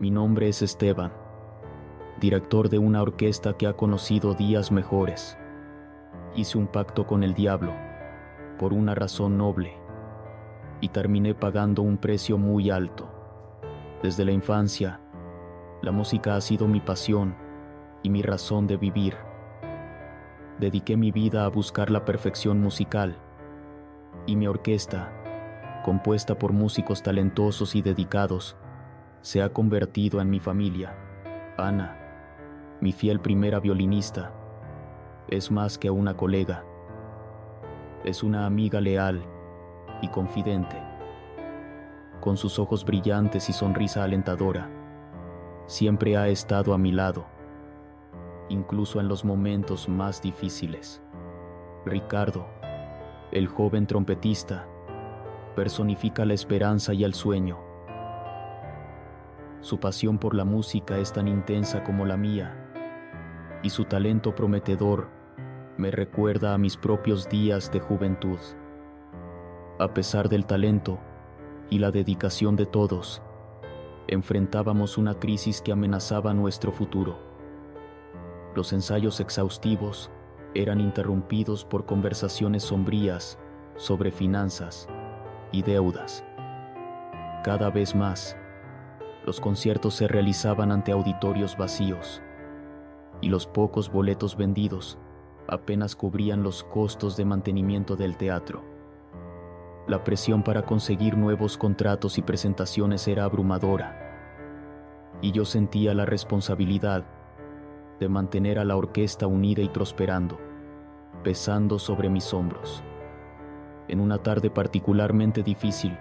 Mi nombre es Esteban, director de una orquesta que ha conocido días mejores. Hice un pacto con el diablo, por una razón noble, y terminé pagando un precio muy alto. Desde la infancia, la música ha sido mi pasión y mi razón de vivir. Dediqué mi vida a buscar la perfección musical, y mi orquesta, compuesta por músicos talentosos y dedicados, se ha convertido en mi familia. Ana, mi fiel primera violinista, es más que una colega. Es una amiga leal y confidente. Con sus ojos brillantes y sonrisa alentadora, siempre ha estado a mi lado, incluso en los momentos más difíciles. Ricardo, el joven trompetista, personifica la esperanza y el sueño. Su pasión por la música es tan intensa como la mía, y su talento prometedor me recuerda a mis propios días de juventud. A pesar del talento y la dedicación de todos, enfrentábamos una crisis que amenazaba nuestro futuro. Los ensayos exhaustivos eran interrumpidos por conversaciones sombrías sobre finanzas y deudas. Cada vez más, los conciertos se realizaban ante auditorios vacíos, y los pocos boletos vendidos apenas cubrían los costos de mantenimiento del teatro. La presión para conseguir nuevos contratos y presentaciones era abrumadora, y yo sentía la responsabilidad de mantener a la orquesta unida y prosperando, pesando sobre mis hombros. En una tarde particularmente difícil,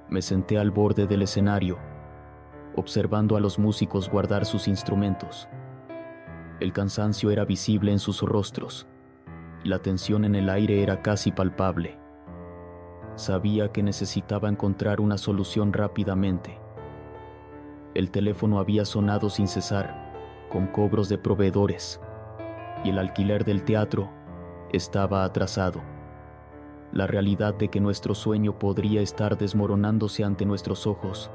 me senté al borde del escenario, observando a los músicos guardar sus instrumentos. El cansancio era visible en sus rostros, y la tensión en el aire era casi palpable. Sabía que necesitaba encontrar una solución rápidamente. El teléfono había sonado sin cesar, con cobros de proveedores, y el alquiler del teatro estaba atrasado. La realidad de que nuestro sueño podría estar desmoronándose ante nuestros ojos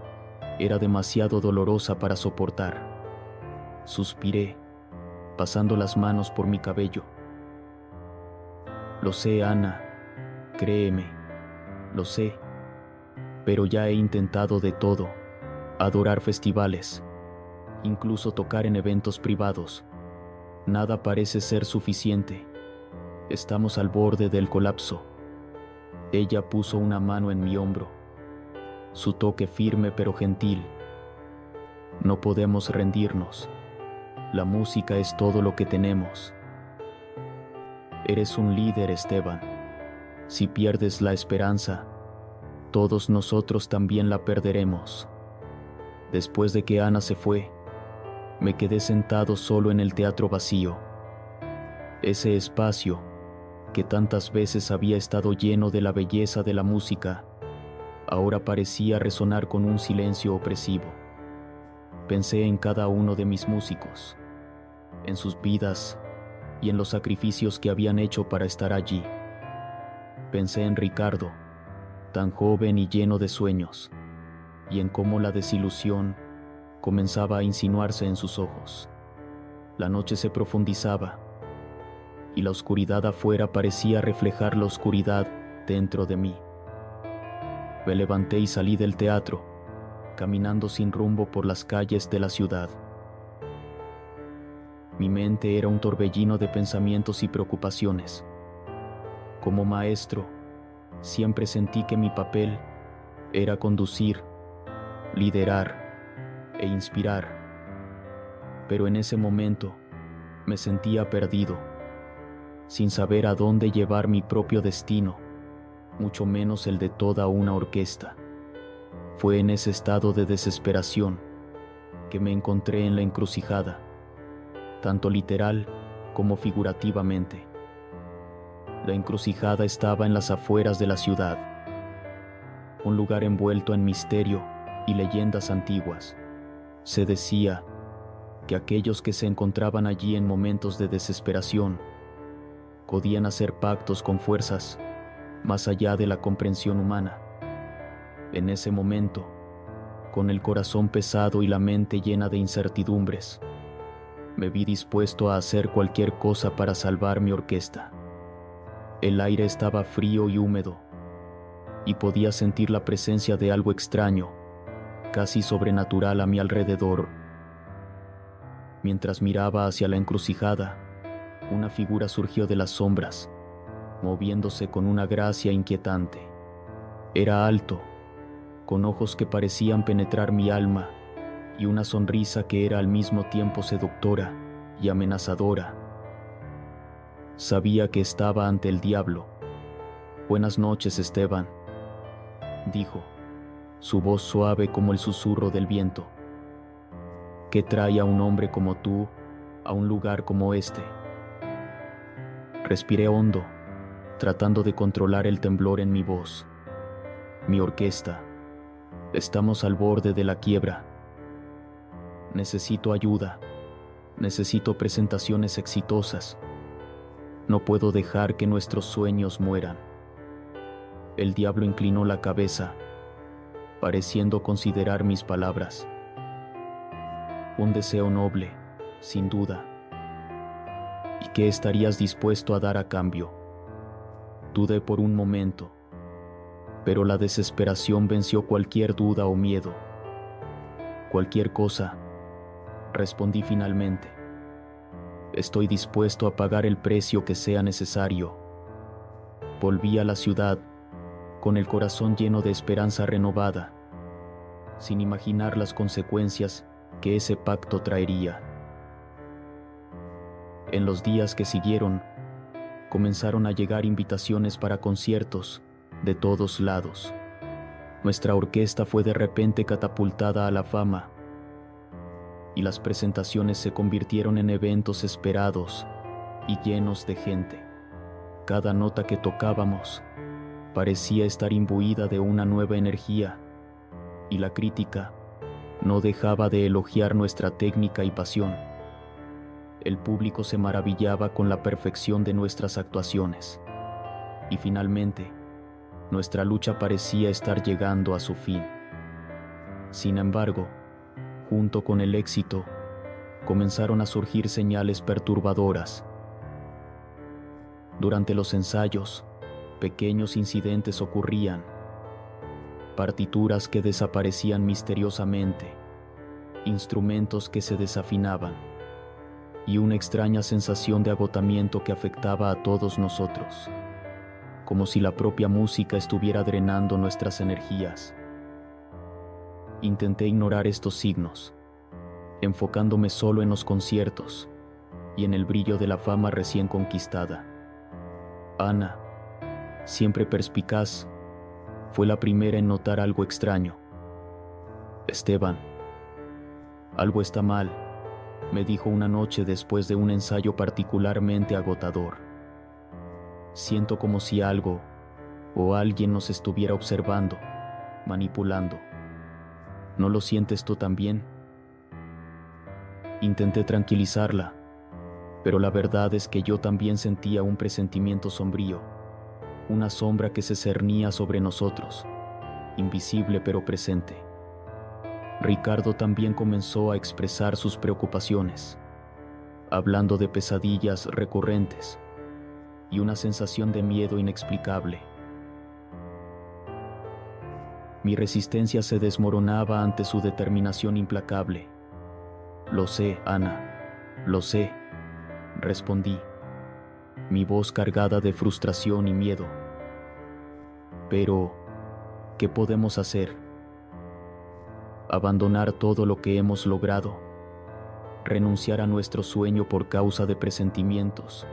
era demasiado dolorosa para soportar. Suspiré, pasando las manos por mi cabello. Lo sé, Ana, créeme, lo sé, pero ya he intentado de todo, adorar festivales, incluso tocar en eventos privados. Nada parece ser suficiente. Estamos al borde del colapso. Ella puso una mano en mi hombro, su toque firme pero gentil. No podemos rendirnos. La música es todo lo que tenemos. Eres un líder, Esteban. Si pierdes la esperanza, todos nosotros también la perderemos. Después de que Ana se fue, me quedé sentado solo en el teatro vacío. Ese espacio, que tantas veces había estado lleno de la belleza de la música, ahora parecía resonar con un silencio opresivo. Pensé en cada uno de mis músicos, en sus vidas y en los sacrificios que habían hecho para estar allí. Pensé en Ricardo, tan joven y lleno de sueños, y en cómo la desilusión comenzaba a insinuarse en sus ojos. La noche se profundizaba, y la oscuridad afuera parecía reflejar la oscuridad dentro de mí. Me levanté y salí del teatro, caminando sin rumbo por las calles de la ciudad. Mi mente era un torbellino de pensamientos y preocupaciones. Como maestro, siempre sentí que mi papel era conducir, liderar e inspirar. Pero en ese momento me sentía perdido, sin saber a dónde llevar mi propio destino, mucho menos el de toda una orquesta. Fue en ese estado de desesperación que me encontré en la encrucijada, tanto literal como figurativamente. La encrucijada estaba en las afueras de la ciudad, un lugar envuelto en misterio y leyendas antiguas. Se decía que aquellos que se encontraban allí en momentos de desesperación podían hacer pactos con fuerzas más allá de la comprensión humana. En ese momento, Con el corazón pesado y la mente llena de incertidumbres, me vi dispuesto a hacer cualquier cosa para salvar mi orquesta. El aire estaba frío y húmedo, y podía sentir la presencia de algo extraño, casi sobrenatural a mi alrededor. Mientras miraba hacia la encrucijada, una figura surgió de las sombras, moviéndose con una gracia inquietante. Era alto, con ojos que parecían penetrar mi alma y una sonrisa que era al mismo tiempo seductora y amenazadora. Sabía que estaba ante el diablo. «Buenas noches, Esteban», dijo, su voz suave como el susurro del viento. «¿Qué trae a un hombre como tú a un lugar como este?» Respiré hondo, tratando de controlar el temblor en mi voz. «Mi orquesta. Estamos al borde de la quiebra. Necesito ayuda. Necesito presentaciones exitosas. No puedo dejar que nuestros sueños mueran». El diablo inclinó la cabeza, pareciendo considerar mis palabras. «Un deseo noble, sin duda. ¿Y qué estarías dispuesto a dar a cambio?» Dudé por un momento, pero la desesperación venció cualquier duda o miedo. «Cualquier cosa», respondí finalmente. «Estoy dispuesto a pagar el precio que sea necesario». Volví a la ciudad, con el corazón lleno de esperanza renovada, sin imaginar las consecuencias que ese pacto traería. En los días que siguieron, comenzaron a llegar invitaciones para conciertos de todos lados. Nuestra orquesta fue de repente catapultada a la fama, y las presentaciones se convirtieron en eventos esperados y llenos de gente. Cada nota que tocábamos parecía estar imbuida de una nueva energía, y la crítica no dejaba de elogiar nuestra técnica y pasión. El público se maravillaba con la perfección de nuestras actuaciones, y finalmente, nuestra lucha parecía estar llegando a su fin. Sin embargo, junto con el éxito, comenzaron a surgir señales perturbadoras. Durante los ensayos, pequeños incidentes ocurrían, partituras que desaparecían misteriosamente, instrumentos que se desafinaban, y una extraña sensación de agotamiento que afectaba a todos nosotros, como si la propia música estuviera drenando nuestras energías. Intenté ignorar estos signos, enfocándome solo en los conciertos y en el brillo de la fama recién conquistada. Ana, siempre perspicaz, fue la primera en notar algo extraño. «Esteban, algo está mal», me dijo una noche después de un ensayo particularmente agotador. «Siento como si algo o alguien nos estuviera observando, manipulando. ¿No lo sientes tú también?». Intenté tranquilizarla, pero la verdad es que yo también sentía un presentimiento sombrío, una sombra que se cernía sobre nosotros, invisible pero presente. Ricardo también comenzó a expresar sus preocupaciones, hablando de pesadillas recurrentes y una sensación de miedo inexplicable. Mi resistencia se desmoronaba ante su determinación implacable. «Lo sé, Ana, lo sé», respondí, mi voz cargada de frustración y miedo. «Pero, ¿qué podemos hacer? ¿Abandonar todo lo que hemos logrado? ¿Renunciar a nuestro sueño por causa de presentimientos?»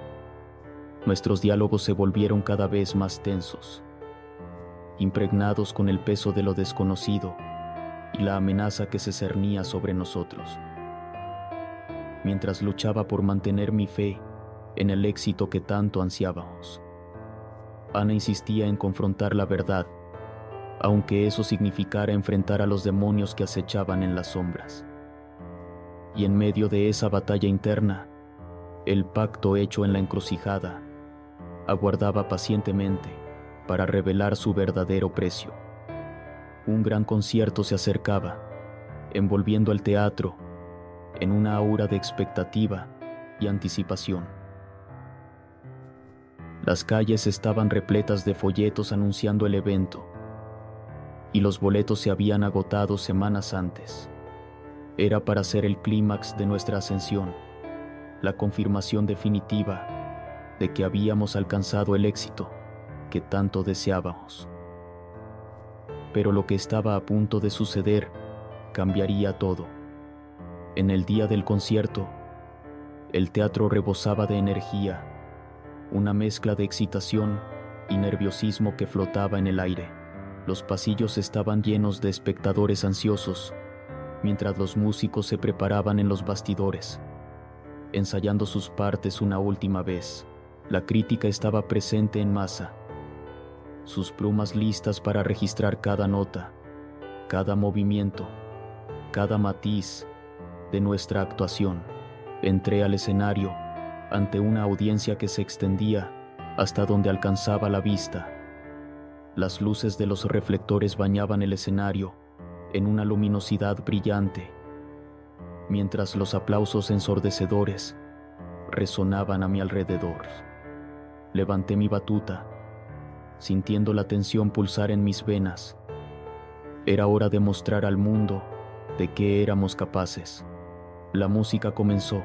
Nuestros diálogos se volvieron cada vez más tensos, impregnados con el peso de lo desconocido y la amenaza que se cernía sobre nosotros. Mientras luchaba por mantener mi fe en el éxito que tanto ansiábamos, Ana insistía en confrontar la verdad, aunque eso significara enfrentar a los demonios que acechaban en las sombras. Y en medio de esa batalla interna, el pacto hecho en la encrucijada aguardaba pacientemente para revelar su verdadero precio. Un gran concierto se acercaba, envolviendo al teatro en una aura de expectativa y anticipación. Las calles estaban repletas de folletos anunciando el evento, y los boletos se habían agotado semanas antes. Era para ser el clímax de nuestra ascensión, la confirmación definitiva de que habíamos alcanzado el éxito que tanto deseábamos. Pero lo que estaba a punto de suceder cambiaría todo. En el día del concierto, el teatro rebosaba de energía, una mezcla de excitación y nerviosismo que flotaba en el aire. Los pasillos estaban llenos de espectadores ansiosos, mientras los músicos se preparaban en los bastidores, ensayando sus partes una última vez. La crítica estaba presente en masa, sus plumas listas para registrar cada nota, cada movimiento, cada matiz de nuestra actuación. Entré al escenario ante una audiencia que se extendía hasta donde alcanzaba la vista. Las luces de los reflectores bañaban el escenario en una luminosidad brillante, mientras los aplausos ensordecedores resonaban a mi alrededor. Levanté mi batuta, sintiendo la tensión pulsar en mis venas. Era hora de mostrar al mundo de qué éramos capaces. La música comenzó,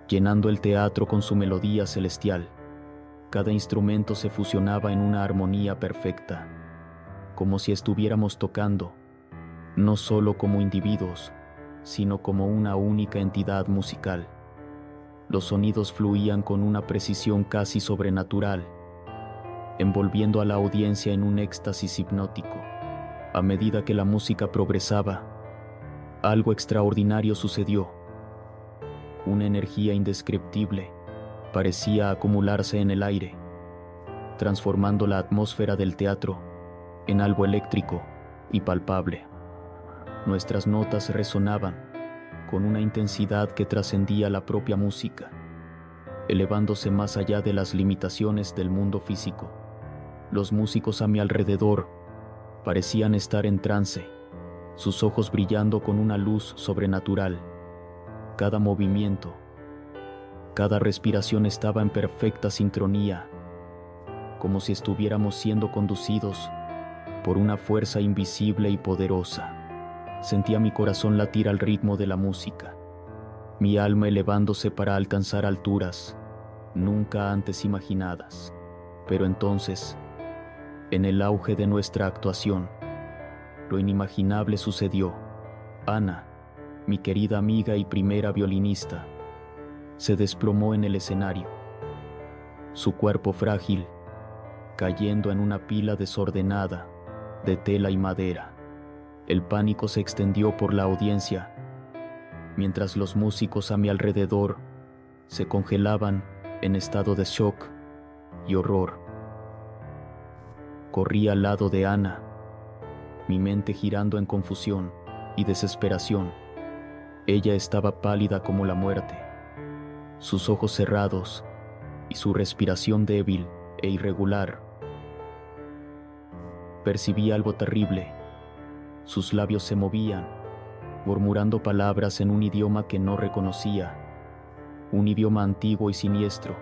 llenando el teatro con su melodía celestial. Cada instrumento se fusionaba en una armonía perfecta, como si estuviéramos tocando, no solo como individuos, sino como una única entidad musical. Los sonidos fluían con una precisión casi sobrenatural, envolviendo a la audiencia en un éxtasis hipnótico. A medida que la música progresaba, algo extraordinario sucedió. Una energía indescriptible parecía acumularse en el aire, transformando la atmósfera del teatro en algo eléctrico y palpable. Nuestras notas resonaban con una intensidad que trascendía la propia música, elevándose más allá de las limitaciones del mundo físico. Los músicos a mi alrededor parecían estar en trance, sus ojos brillando con una luz sobrenatural. Cada movimiento, cada respiración estaba en perfecta sincronía, como si estuviéramos siendo conducidos por una fuerza invisible y poderosa. Sentía mi corazón latir al ritmo de la música, mi alma elevándose para alcanzar alturas nunca antes imaginadas. Pero entonces, en el auge de nuestra actuación, lo inimaginable sucedió. Ana, mi querida amiga y primera violinista, se desplomó en el escenario, su cuerpo frágil cayendo en una pila desordenada de tela y madera. El pánico se extendió por la audiencia, mientras los músicos a mi alrededor se congelaban en estado de shock y horror. Corrí al lado de Ana, mi mente girando en confusión y desesperación. Ella estaba pálida como la muerte, sus ojos cerrados y su respiración débil e irregular. Percibí algo terrible. Sus labios se movían, murmurando palabras en un idioma que no reconocía, un idioma antiguo y siniestro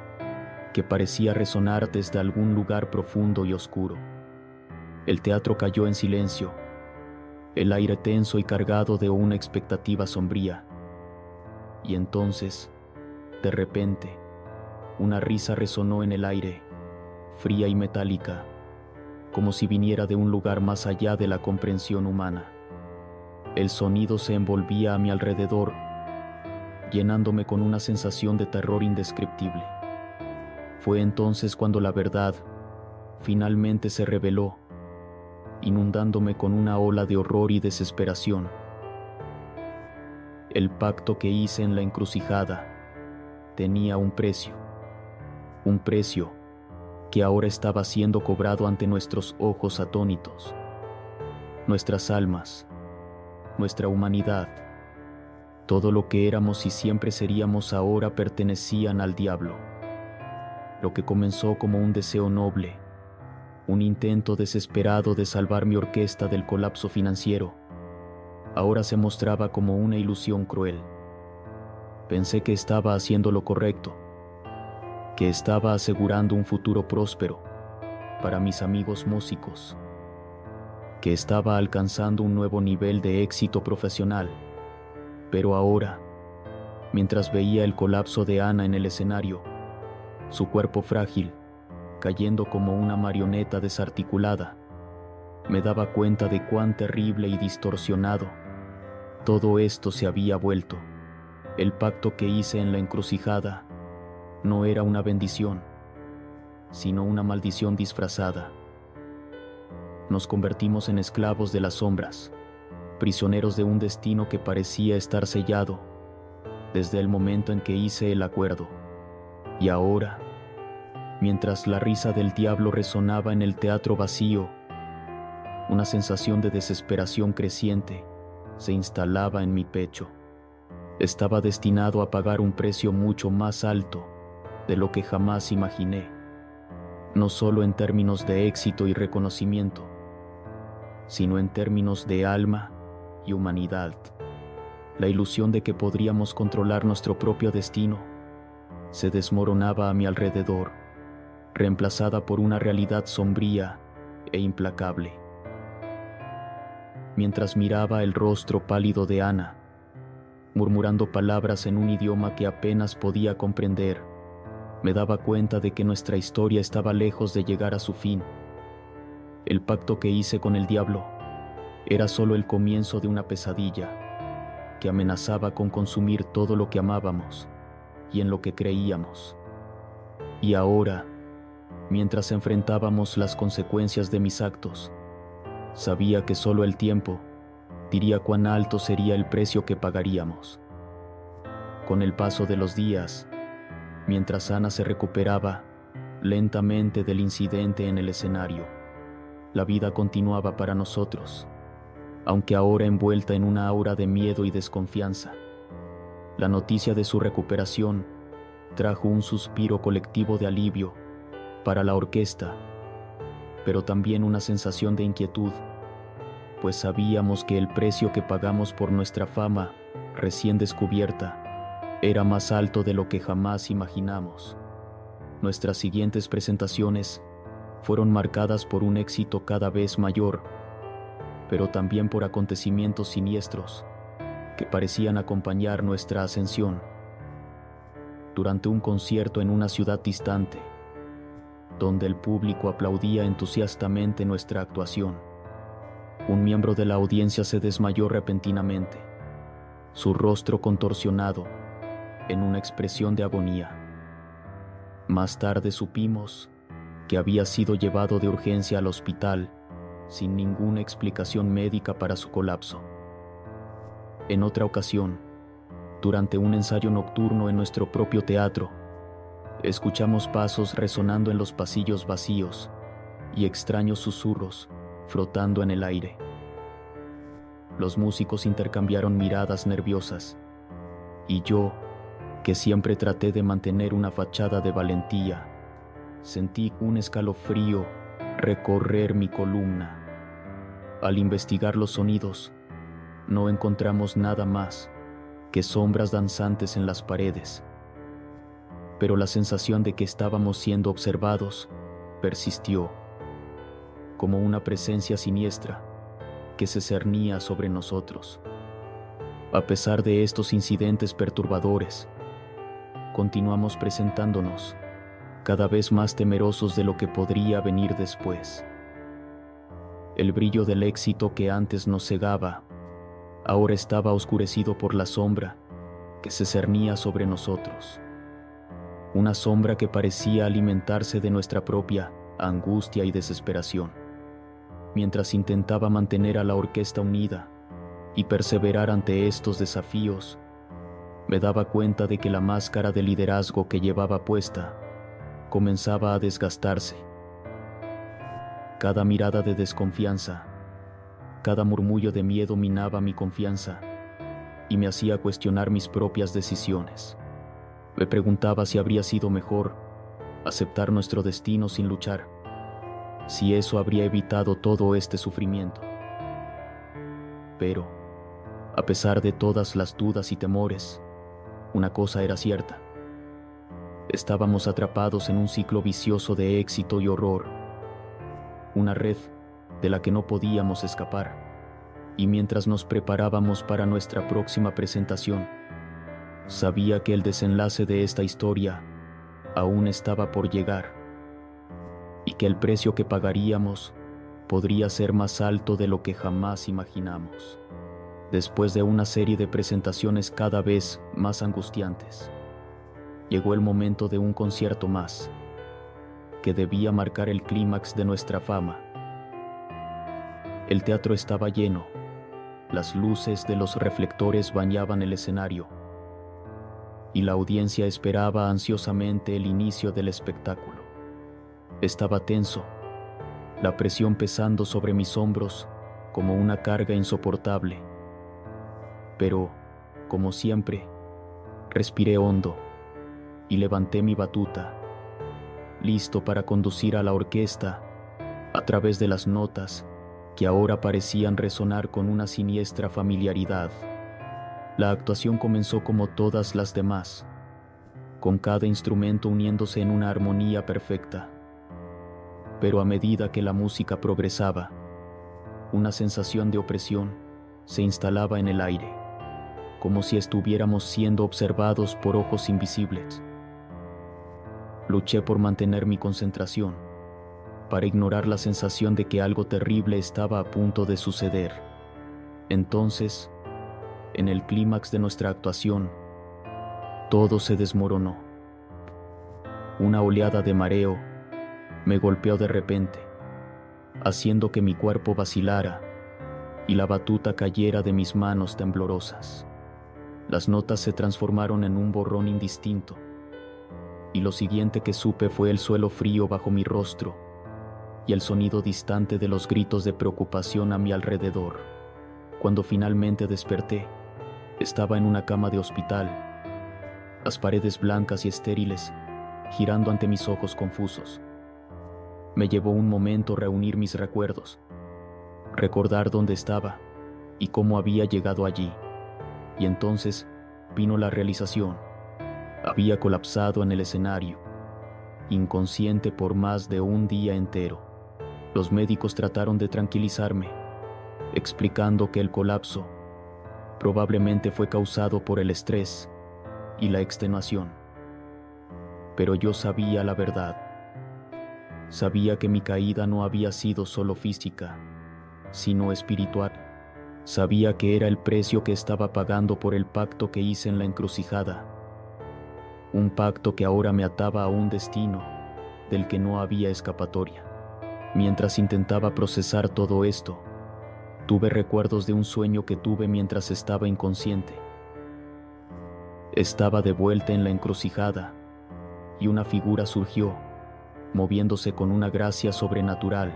que parecía resonar desde algún lugar profundo y oscuro. El teatro cayó en silencio, el aire tenso y cargado de una expectativa sombría. Y entonces, de repente, una risa resonó en el aire, fría y metálica, como si viniera de un lugar más allá de la comprensión humana. El sonido se envolvía a mi alrededor, llenándome con una sensación de terror indescriptible. Fue entonces cuando la verdad finalmente se reveló, inundándome con una ola de horror y desesperación. El pacto que hice en la encrucijada tenía un precio que ahora estaba siendo cobrado ante nuestros ojos atónitos. Nuestras almas, nuestra humanidad, todo lo que éramos y siempre seríamos ahora pertenecían al diablo. Lo que comenzó como un deseo noble, un intento desesperado de salvar mi orquesta del colapso financiero, ahora se mostraba como una ilusión cruel. Pensé que estaba haciendo lo correcto, que estaba asegurando un futuro próspero para mis amigos músicos, que estaba alcanzando un nuevo nivel de éxito profesional. Pero ahora, mientras veía el colapso de Ana en el escenario, su cuerpo frágil, cayendo como una marioneta desarticulada, me daba cuenta de cuán terrible y distorsionado todo esto se había vuelto. El pacto que hice en la encrucijada no era una bendición, sino una maldición disfrazada. Nos convertimos en esclavos de las sombras, prisioneros de un destino que parecía estar sellado desde el momento en que hice el acuerdo. Y ahora, mientras la risa del diablo resonaba en el teatro vacío, una sensación de desesperación creciente se instalaba en mi pecho. Estaba destinado a pagar un precio mucho más alto de lo que jamás imaginé, no solo en términos de éxito y reconocimiento, sino en términos de alma y humanidad. La ilusión de que podríamos controlar nuestro propio destino se desmoronaba a mi alrededor, reemplazada por una realidad sombría e implacable. Mientras miraba el rostro pálido de Ana, murmurando palabras en un idioma que apenas podía comprender, me daba cuenta de que nuestra historia estaba lejos de llegar a su fin. El pacto que hice con el diablo era solo el comienzo de una pesadilla que amenazaba con consumir todo lo que amábamos y en lo que creíamos. Y ahora, mientras enfrentábamos las consecuencias de mis actos, sabía que solo el tiempo diría cuán alto sería el precio que pagaríamos. Con el paso de los días, mientras Ana se recuperaba lentamente del incidente en el escenario, la vida continuaba para nosotros, aunque ahora envuelta en una aura de miedo y desconfianza. La noticia de su recuperación trajo un suspiro colectivo de alivio para la orquesta, pero también una sensación de inquietud, pues sabíamos que el precio que pagamos por nuestra fama recién descubierta era más alto de lo que jamás imaginamos. Nuestras siguientes presentaciones fueron marcadas por un éxito cada vez mayor, pero también por acontecimientos siniestros que parecían acompañar nuestra ascensión. Durante un concierto en una ciudad distante, donde el público aplaudía entusiastamente nuestra actuación, un miembro de la audiencia se desmayó repentinamente, su rostro contorsionado en una expresión de agonía. Más tarde supimos que había sido llevado de urgencia al hospital sin ninguna explicación médica para su colapso. En otra ocasión, durante un ensayo nocturno en nuestro propio teatro, escuchamos pasos resonando en los pasillos vacíos y extraños susurros flotando en el aire. Los músicos intercambiaron miradas nerviosas, y yo, que siempre traté de mantener una fachada de valentía, sentí un escalofrío recorrer mi columna. Al investigar los sonidos, no encontramos nada más que sombras danzantes en las paredes, pero la sensación de que estábamos siendo observados persistió, como una presencia siniestra que se cernía sobre nosotros. A pesar de estos incidentes perturbadores, continuamos presentándonos, cada vez más temerosos de lo que podría venir después. El brillo del éxito que antes nos cegaba, ahora estaba oscurecido por la sombra que se cernía sobre nosotros. Una sombra que parecía alimentarse de nuestra propia angustia y desesperación. Mientras intentaba mantener a la orquesta unida y perseverar ante estos desafíos, me daba cuenta de que la máscara de liderazgo que llevaba puesta comenzaba a desgastarse. Cada mirada de desconfianza, cada murmullo de miedo minaba mi confianza y me hacía cuestionar mis propias decisiones. Me preguntaba si habría sido mejor aceptar nuestro destino sin luchar, si eso habría evitado todo este sufrimiento. Pero, A pesar de todas las dudas y temores, una cosa era cierta. Estábamos atrapados en un ciclo vicioso de éxito y horror, una red de la que no podíamos escapar. Y mientras nos preparábamos para nuestra próxima presentación, sabía que el desenlace de esta historia aún estaba por llegar y que el precio que pagaríamos podría ser más alto de lo que jamás imaginamos. Después de una serie de presentaciones cada vez más angustiantes, llegó el momento de un concierto más, que debía marcar el clímax de nuestra fama. El teatro estaba lleno, las luces de los reflectores bañaban el escenario, y la audiencia esperaba ansiosamente el inicio del espectáculo. Estaba tenso, la presión pesando sobre mis hombros como una carga insoportable. Pero, como siempre, respiré hondo y levanté mi batuta, listo para conducir a la orquesta a través de las notas que ahora parecían resonar con una siniestra familiaridad. La actuación comenzó como todas las demás, con cada instrumento uniéndose en una armonía perfecta. Pero a medida que la música progresaba, una sensación de opresión se instalaba en el aire, como si estuviéramos siendo observados por ojos invisibles. Luché por mantener mi concentración, para ignorar la sensación de que algo terrible estaba a punto de suceder. Entonces, en el clímax de nuestra actuación, todo se desmoronó. Una oleada de mareo me golpeó de repente, haciendo que mi cuerpo vacilara y la batuta cayera de mis manos temblorosas. Las notas se transformaron en un borrón indistinto, y lo siguiente que supe fue el suelo frío bajo mi rostro y el sonido distante de los gritos de preocupación a mi alrededor. Cuando finalmente desperté, estaba en una cama de hospital, las paredes blancas y estériles girando ante mis ojos confusos. Me llevó un momento reunir mis recuerdos, recordar dónde estaba y cómo había llegado allí. Y entonces vino la realización. Había colapsado en el escenario, inconsciente por más de un día entero. Los médicos trataron de tranquilizarme, explicando que el colapso probablemente fue causado por el estrés y la extenuación. Pero yo sabía la verdad. Sabía que mi caída no había sido solo física, sino espiritual. Sabía que era el precio que estaba pagando por el pacto que hice en la encrucijada. Un pacto que ahora me ataba a un destino del que no había escapatoria. Mientras intentaba procesar todo esto, tuve recuerdos de un sueño que tuve mientras estaba inconsciente. Estaba de vuelta en la encrucijada y una figura surgió, moviéndose con una gracia sobrenatural.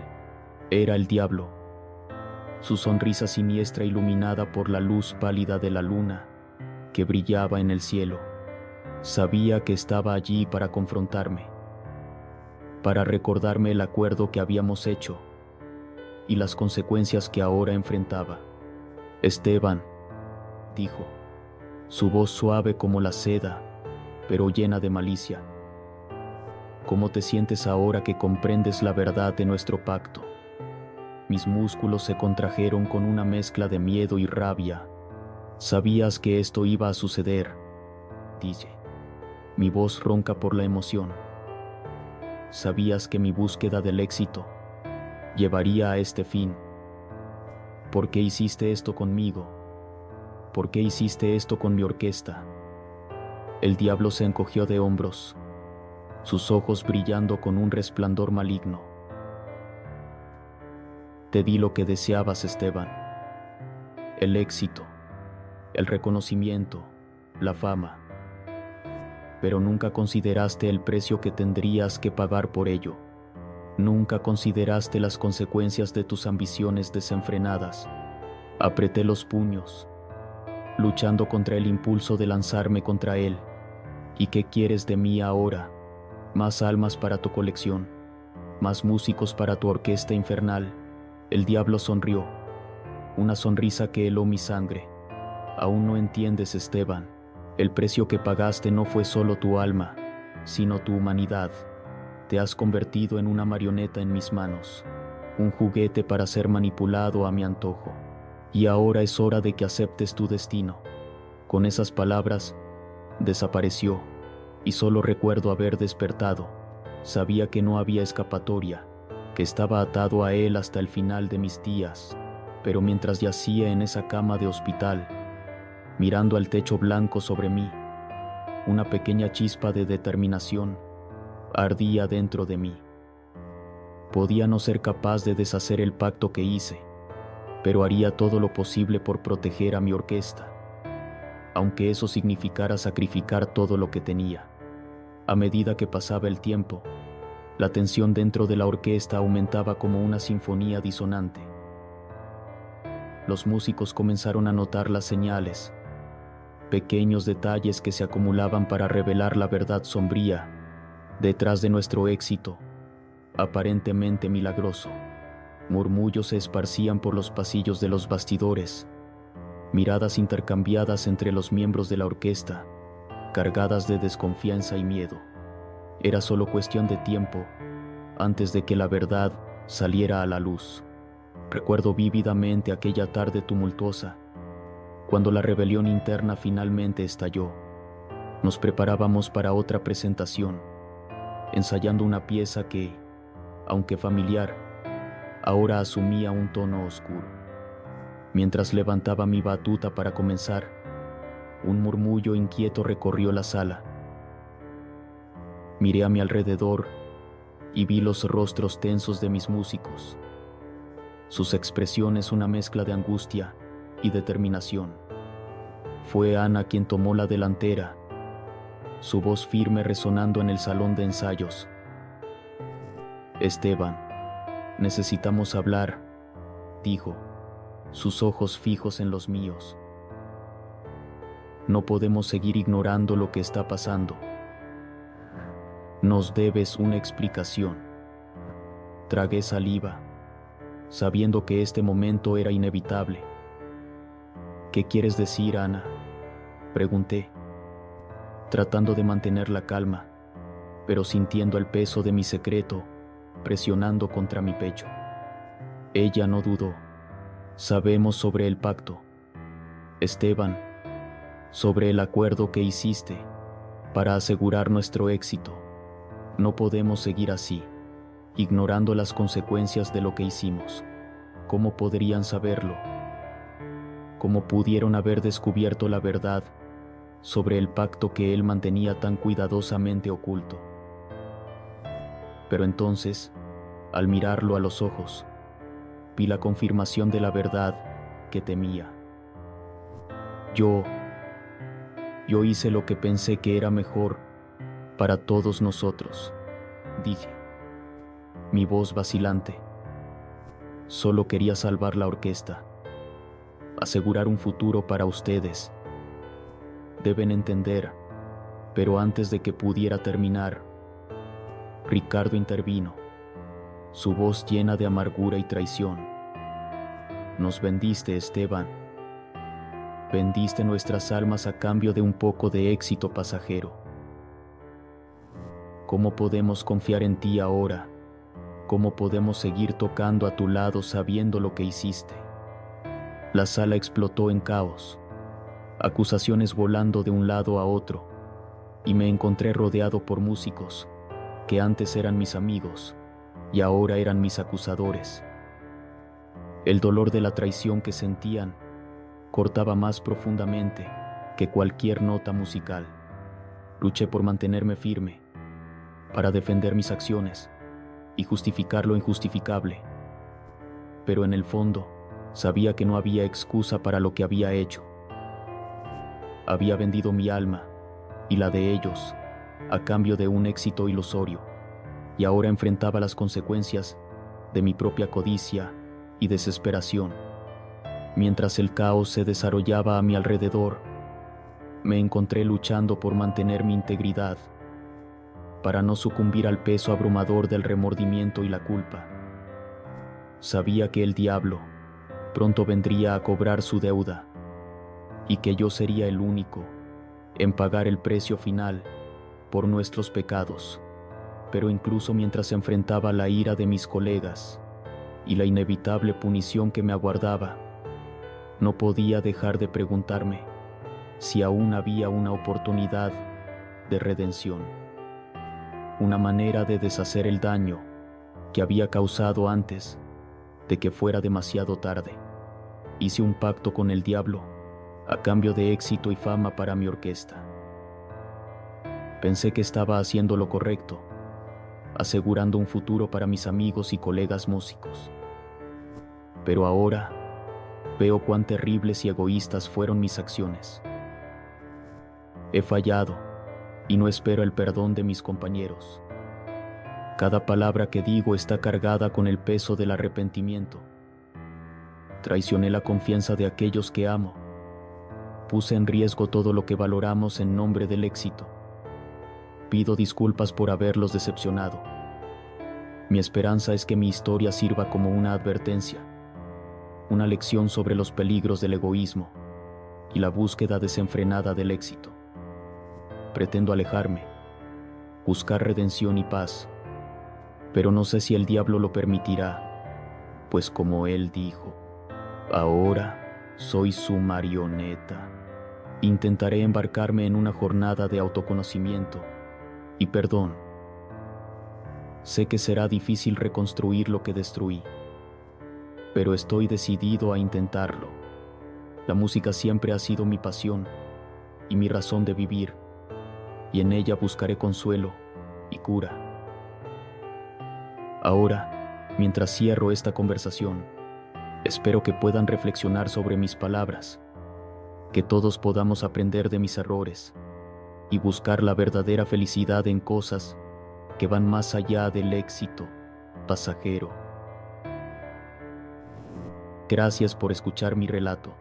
Era el diablo. Su sonrisa siniestra iluminada por la luz pálida de la luna que brillaba en el cielo. Sabía que estaba allí para confrontarme, para recordarme el acuerdo que habíamos hecho y las consecuencias que ahora enfrentaba. Esteban, dijo, su voz suave como la seda, pero llena de malicia. ¿Cómo te sientes ahora que comprendes la verdad de nuestro pacto? Mis músculos se contrajeron con una mezcla de miedo y rabia. Sabías que esto iba a suceder, dije, mi voz ronca por la emoción. Sabías que mi búsqueda del éxito llevaría a este fin. ¿Por qué hiciste esto conmigo? ¿Por qué hiciste esto con mi orquesta? El diablo se encogió de hombros, sus ojos brillando con un resplandor maligno. Te di lo que deseabas, Esteban. El éxito, el reconocimiento, la fama. Pero nunca consideraste el precio que tendrías que pagar por ello. Nunca consideraste las consecuencias de tus ambiciones desenfrenadas. Apreté los puños, luchando contra el impulso de lanzarme contra él. ¿Y qué quieres de mí ahora? Más almas para tu colección, más músicos para tu orquesta infernal. El diablo sonrió, una sonrisa que heló mi sangre. Aún no entiendes, Esteban. El precio que pagaste no fue solo tu alma, sino tu humanidad. Te has convertido en una marioneta en mis manos, un juguete para ser manipulado a mi antojo. Y ahora es hora de que aceptes tu destino. Con esas palabras, desapareció, y solo recuerdo haber despertado. Sabía que no había escapatoria, que estaba atado a él hasta el final de mis días, pero mientras yacía en esa cama de hospital, mirando al techo blanco sobre mí, una pequeña chispa de determinación ardía dentro de mí. Podía no ser capaz de deshacer el pacto que hice, pero haría todo lo posible por proteger a mi orquesta, aunque eso significara sacrificar todo lo que tenía. A medida que pasaba el tiempo, la tensión dentro de la orquesta aumentaba como una sinfonía disonante. Los músicos comenzaron a notar las señales, pequeños detalles que se acumulaban para revelar la verdad sombría detrás de nuestro éxito, aparentemente milagroso. Murmullos se esparcían por los pasillos de los bastidores, miradas intercambiadas entre los miembros de la orquesta, cargadas de desconfianza y miedo. Era solo cuestión de tiempo antes de que la verdad saliera a la luz. Recuerdo vívidamente aquella tarde tumultuosa, cuando la rebelión interna finalmente estalló. Nos preparábamos para otra presentación, ensayando una pieza que, aunque familiar, ahora asumía un tono oscuro. Mientras levantaba mi batuta para comenzar, un murmullo inquieto recorrió la sala. Miré a mi alrededor y vi los rostros tensos de mis músicos, sus expresiones una mezcla de angustia y determinación. Fue Ana quien tomó la delantera, su voz firme resonando en el salón de ensayos. Esteban, necesitamos hablar, dijo, sus ojos fijos en los míos. No podemos seguir ignorando lo que está pasando. Nos debes una explicación. Tragué saliva, sabiendo que este momento era inevitable. ¿Qué quieres decir, Ana?, pregunté, tratando de mantener la calma, pero sintiendo el peso de mi secreto presionando contra mi pecho. Ella no dudó. Sabemos sobre el pacto, Esteban, sobre el acuerdo que hiciste para asegurar nuestro éxito. No podemos seguir así, ignorando las consecuencias de lo que hicimos. ¿Cómo podrían saberlo? ¿Cómo pudieron haber descubierto la verdad sobre el pacto que él mantenía tan cuidadosamente oculto? Pero entonces, al mirarlo a los ojos, vi la confirmación de la verdad que temía. Yo hice lo que pensé que era mejor para todos nosotros, dije, mi voz vacilante. Solo quería salvar la orquesta, asegurar un futuro para ustedes. Deben entender, pero antes de que pudiera terminar, Ricardo intervino, su voz llena de amargura y traición. Nos vendiste, Esteban. Vendiste nuestras almas a cambio de un poco de éxito pasajero. ¿Cómo podemos confiar en ti ahora? ¿Cómo podemos seguir tocando a tu lado sabiendo lo que hiciste? La sala explotó en caos, acusaciones volando de un lado a otro, y me encontré rodeado por músicos que antes eran mis amigos y ahora eran mis acusadores. El dolor de la traición que sentían cortaba más profundamente que cualquier nota musical. Luché por mantenerme firme, para defender mis acciones y justificar lo injustificable. Pero en el fondo, sabía que no había excusa para lo que había hecho. Había vendido mi alma y la de ellos a cambio de un éxito ilusorio, y ahora enfrentaba las consecuencias de mi propia codicia y desesperación. Mientras el caos se desarrollaba a mi alrededor, me encontré luchando por mantener mi integridad, para no sucumbir al peso abrumador del remordimiento y la culpa. Sabía que el diablo pronto vendría a cobrar su deuda, y que yo sería el único en pagar el precio final por nuestros pecados. Pero incluso mientras enfrentaba la ira de mis colegas y la inevitable punición que me aguardaba, no podía dejar de preguntarme si aún había una oportunidad de redención, una manera de deshacer el daño que había causado antes de que fuera demasiado tarde. Hice un pacto con el diablo a cambio de éxito y fama para mi orquesta. Pensé que estaba haciendo lo correcto, asegurando un futuro para mis amigos y colegas músicos. Pero ahora veo cuán terribles y egoístas fueron mis acciones. He fallado y no espero el perdón de mis compañeros. Cada palabra que digo está cargada con el peso del arrepentimiento. Traicioné la confianza de aquellos que amo. Puse en riesgo todo lo que valoramos en nombre del éxito. Pido disculpas por haberlos decepcionado. Mi esperanza es que mi historia sirva como una advertencia, una lección sobre los peligros del egoísmo y la búsqueda desenfrenada del éxito. Pretendo alejarme, buscar redención y paz, pero no sé si el diablo lo permitirá, pues como él dijo, ahora soy su marioneta. Intentaré embarcarme en una jornada de autoconocimiento y perdón. Sé que será difícil reconstruir lo que destruí, pero estoy decidido a intentarlo. La música siempre ha sido mi pasión y mi razón de vivir, y en ella buscaré consuelo y cura. Ahora, mientras cierro esta conversación, espero que puedan reflexionar sobre mis palabras, que todos podamos aprender de mis errores y buscar la verdadera felicidad en cosas que van más allá del éxito pasajero. Gracias por escuchar mi relato.